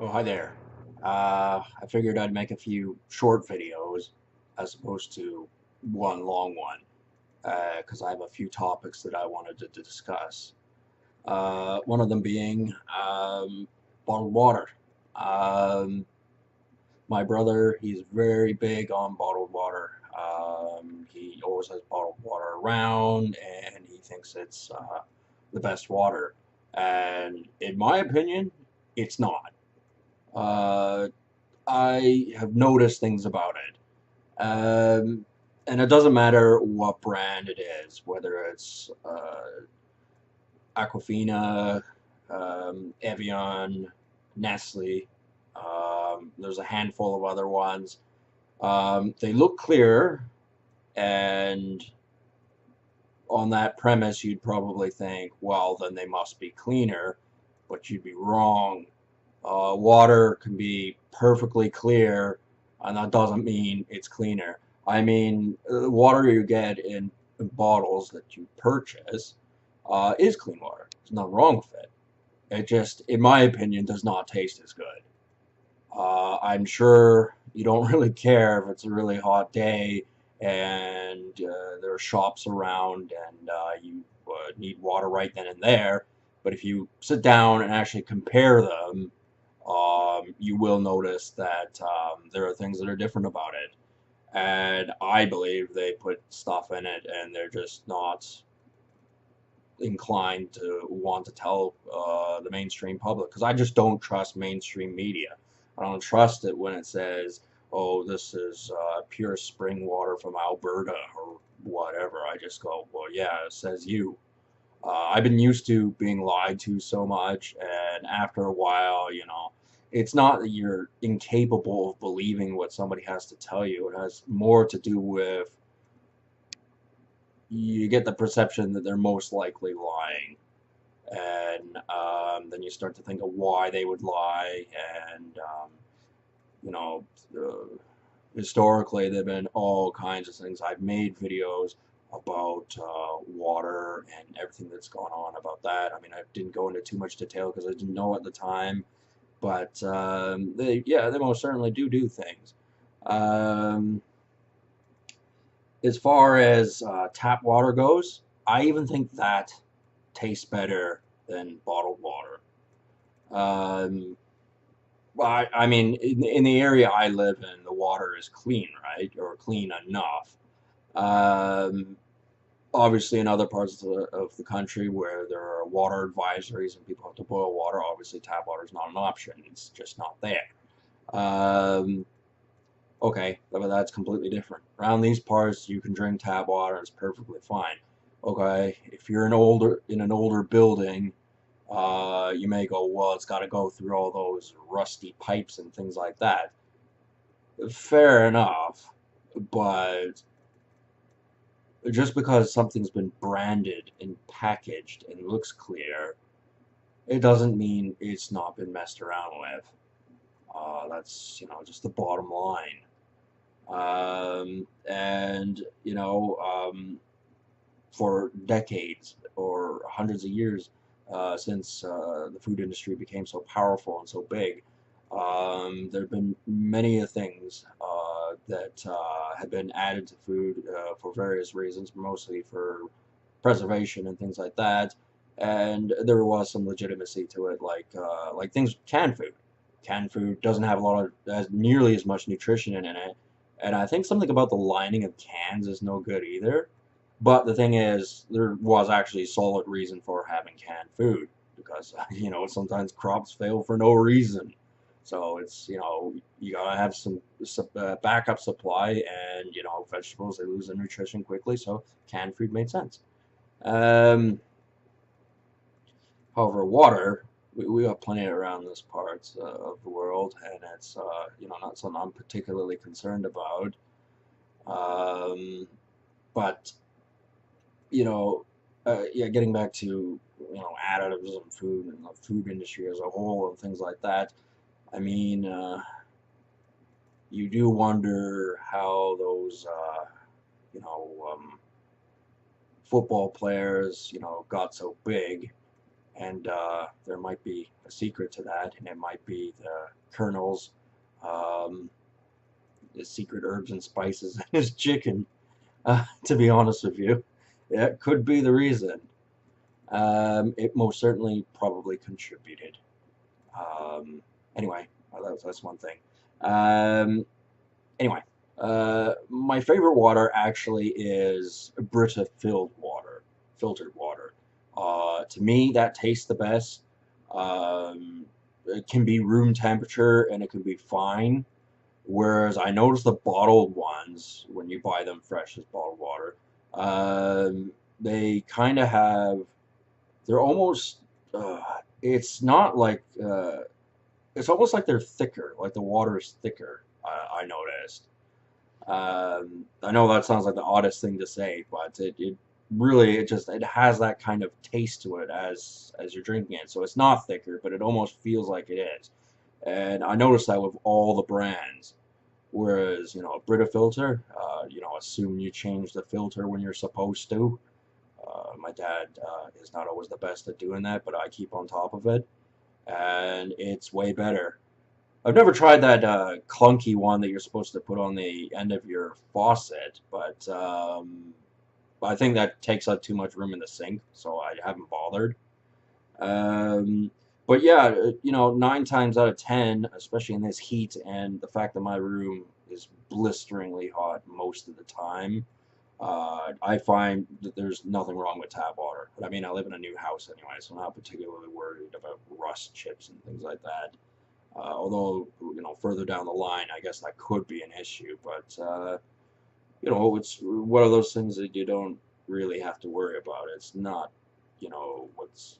Oh, hi there. I figured I'd make a few short videos as opposed to one long one, because I have a few topics that I wanted to discuss. One of them being bottled water. Um, my brother, he's very big on bottled water. He always has bottled water around, and he thinks it's the best water. And in my opinion, it's not. Uh, I have noticed things about it. And it doesn't matter what brand it is, whether it's Aquafina, Evian, Nestle. There's a handful of other ones. They look clear, and on that premise, you'd probably think, well, then they must be cleaner, but you'd be wrong. Water can be perfectly clear, and that doesn't mean it's cleaner. I mean, water you get in bottles that you purchase is clean water. There's nothing wrong with it. It just, in my opinion, does not taste as good. I'm sure you don't really care if it's a really hot day and there are shops around and you need water right then and there. But if you sit down and actually compare them, you will notice that there are things that are different about it. And I believe they put stuff in it and they're just not inclined to want to tell the mainstream public because I just don't trust mainstream media. I don't trust it when it says, "Oh, this is pure spring water from Alberta" or whatever. I just go, "Well, yeah, it says you." I've been used to being lied to so much, and after a while, it's not that you're incapable of believing what somebody has to tell you. It has more to do with you get the perception that they're most likely lying and then you start to think of why they would lie and you know uh, historically there have been all kinds of things. I've made videos about water and everything that's gone on about that. I mean, I didn't go into too much detail because I didn't know at the time, but they most certainly do things. um, as far as tap water goes, I even think that tastes better than bottled water. Um, well, I mean, in the area I live in, the water is clean, right? Or clean enough. Um, Obviously, in other parts of the country where there are water advisories and people have to boil water, obviously tap water is not an option. It's just not there. Um, okay, but that's completely different. Around these parts, you can drink tap water and it's perfectly fine. Okay, if you're in an older building, you may go, well, it's got to go through all those rusty pipes and things like that. Fair enough, but just because something's been branded and packaged and looks clear, it doesn't mean it's not been messed around with. That's just the bottom line. And for decades or hundreds of years since the food industry became so powerful and so big. There have been many things that have been added to food for various reasons, mostly for preservation and things like that. And there was some legitimacy to it, like things canned food. Canned food doesn't have a lot of as nearly as much nutrition in it, and I think something about the lining of cans is no good either. But the thing is, there was actually solid reason for having canned food because sometimes crops fail for no reason. So it's you gotta have some backup supply, and vegetables they lose their nutrition quickly, so canned food made sense. Um, However, water we got plenty around this part of the world, and it's not something I'm particularly concerned about. Um, but you know, yeah, getting back to additives in food and the food industry as a whole and things like that. I mean, you do wonder how those you know football players got so big, and there might be a secret to that, and it might be the Colonel's um, the secret herbs and spices in his chicken. To be honest with you, that could be the reason. It most certainly probably contributed. Um, anyway, that's one thing. Um, anyway, my favorite water actually is Brita filled water, filtered water. To me, that tastes the best. Um, it can be room temperature and it can be fine. Whereas I notice the bottled ones, when you buy them fresh as bottled water, they kind of have, they're almost, it's not like, it's almost like they're thicker, like the water is thicker, I noticed. I know that sounds like the oddest thing to say, but it really it has that kind of taste to it as you're drinking it. So it's not thicker, but it almost feels like it is. And I noticed that with all the brands. Whereas, a Brita filter, assume you change the filter when you're supposed to. My dad is not always the best at doing that, but I keep on top of it, and it's way better. I've never tried that clunky one that you're supposed to put on the end of your faucet, but I think that takes up too much room in the sink, so I haven't bothered. Um, but yeah, 9 times out of 10, especially in this heat and the fact that my room is blisteringly hot most of the time, I find that there's nothing wrong with tap water. But I mean, I live in a new house anyway, so I'm not particularly worried about rust chips and things like that. Although, further down the line, I guess that could be an issue. But, it's one of those things that you don't really have to worry about. It's not, what's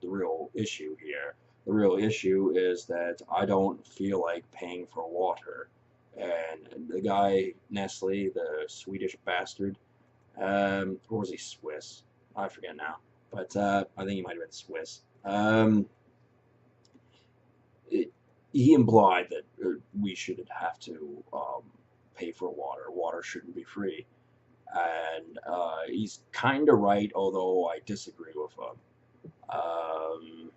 the real issue here. The real issue is that I don't feel like paying for water. And the guy, Nestle, the Swedish bastard, or was he Swiss? I forget now. But I think he might have been Swiss. It, he implied that we shouldn't have to pay for water. Water shouldn't be free. And he's kind of right, although I disagree with him. Um,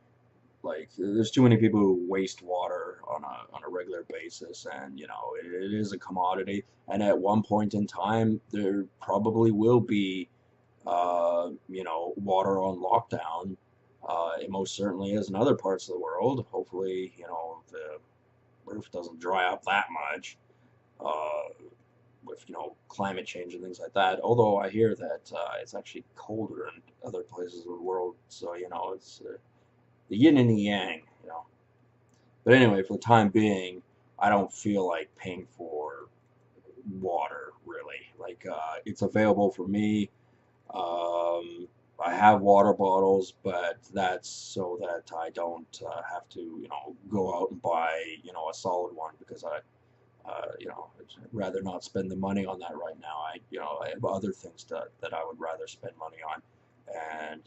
like, there's too many people who waste water on a regular basis, and it is a commodity. And at one point in time, there probably will be, water on lockdown. It most certainly is in other parts of the world. Hopefully, the roof doesn't dry up that much. Uh, with climate change and things like that. Although I hear that it's actually colder in other places of the world, so it's the yin and the yang. But anyway, for the time being, I don't feel like paying for water really. Like it's available for me. Um, I have water bottles, but that's so that I don't have to go out and buy a solid one because I'd rather not spend the money on that right now. I have other things that I would rather spend money on. And,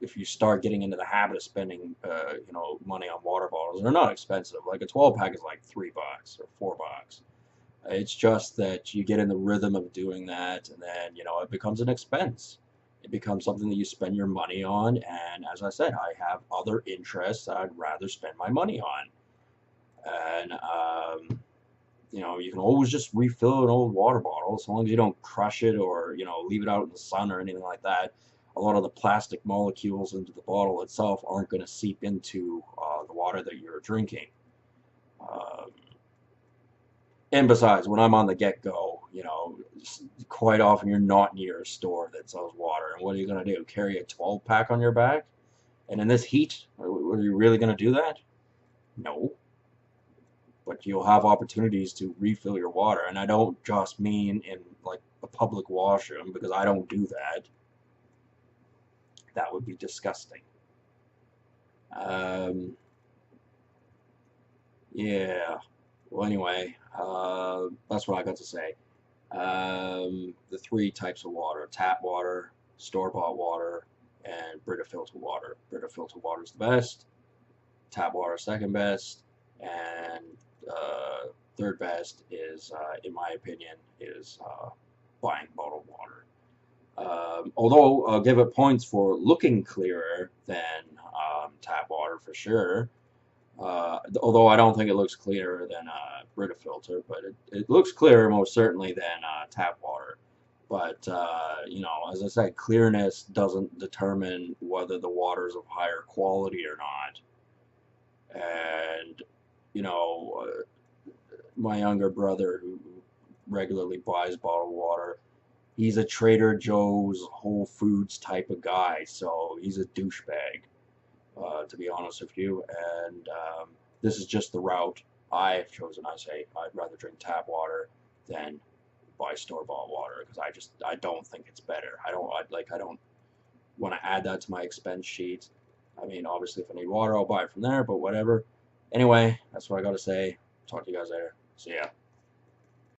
if you start getting into the habit of spending, money on water bottles, they're not expensive. Like a 12 pack is like $3 or $4. It's just that you get in the rhythm of doing that, and then, it becomes an expense. It becomes something that you spend your money on. And as I said, I have other interests that I'd rather spend my money on. And, you can always just refill an old water bottle as long as you don't crush it or, leave it out in the sun or anything like that. A lot of the plastic molecules into the bottle itself aren't going to seep into the water that you're drinking. Um, and besides, when I'm on the get-go, quite often you're not near a store that sells water. And what are you going to do? Carry a 12-pack on your back? And in this heat, are you really going to do that? No. But you'll have opportunities to refill your water. And I don't just mean in like a public washroom, because I don't do that. That would be disgusting. Yeah. Well, anyway, that's what I got to say. The three types of water: tap water, store-bought water, and Brita filter water. Brita filter water is the best. Tap water second best, and third best is, in my opinion, is buying bottled water. Although I'll give it points for looking clearer than tap water for sure. Although I don't think it looks clearer than a Brita filter, but it looks clearer most certainly than tap water. But you know, as I said, clearness doesn't determine whether the water is of higher quality or not. And you know, my younger brother who regularly buys bottled water, he's a Trader Joe's, Whole Foods type of guy, so he's a douchebag, to be honest with you. And this is just the route I have chosen. I say I'd rather drink tap water than buy store-bought water because I don't think it's better. I don't want to add that to my expense sheet. I mean, obviously, if I need water, I'll buy it from there, but whatever. Anyway, that's what I got to say. Talk to you guys later. See ya.